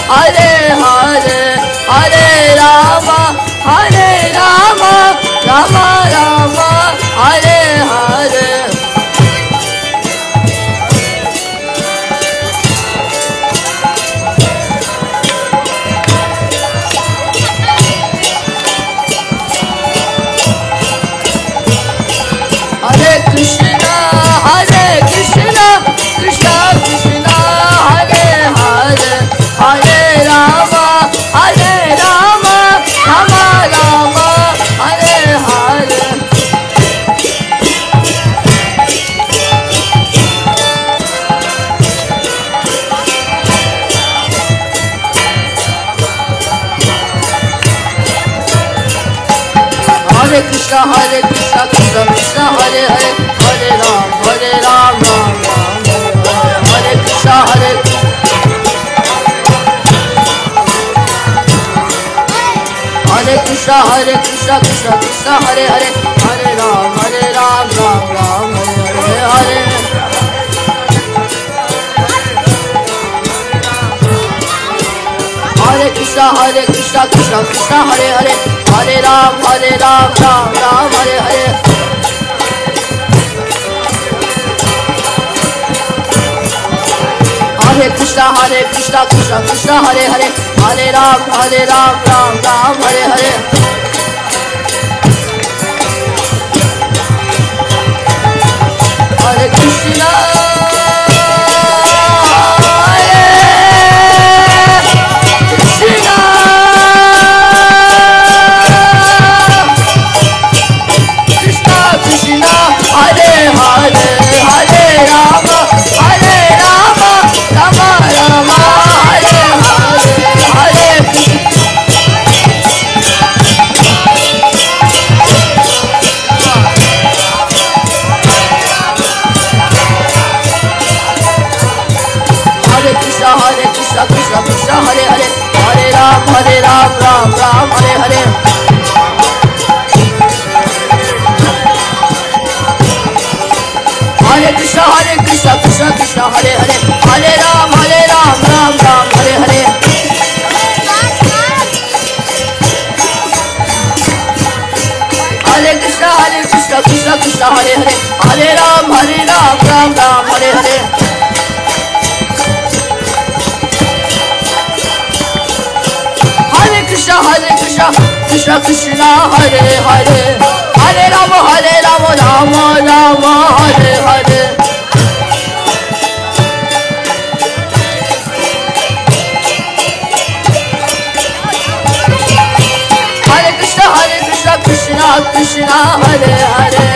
Hare Hare, Hare Rama, Hare Rama, Rama Rama, Hare Hare. Hare Krishna, Krishna Krishna, Hare Hare, Hare Rama, Rama Rama, Hare Hare. Hare Krishna, Krishna Krishna, Hare Hare, Hare Ram, Ram Ram, Hare Krishna, Hare Krishna, Krishna Krishna, Hare Hare, Hare Ram, Ram Ram, Hare Hare. Hare Krishna, Krishna Krishna, Hare Hare, Hare Ram, Ram Ram, Hare Hare. Hare Krishna, Krishna Krishna, Hare Hare, Hare Ram, Ram Ram, Hare Hare. Hare Krishna, Krishna, Hare Hare, Hare Rama, Rama Rama, Hare Hare, Hare Krishna, Krishna Krishna, Hare Hare, Hare Ram, Ram Ram, Hare Hare. Hare Krishna, Krishna Krishna, Hare Hare, Hare Ram, Ram Ram, Hare Hare. Hare Krishna, Krishna Krishna, Hare Hare, Hare Ram, Ram Ram, Hare Hare. Hare Krishna, Krishna Krishna, Hare Hare, Hare Rama, Rama Rama, Hare Hare. Hare Krishna, Krishna Krishna, Hare Hare.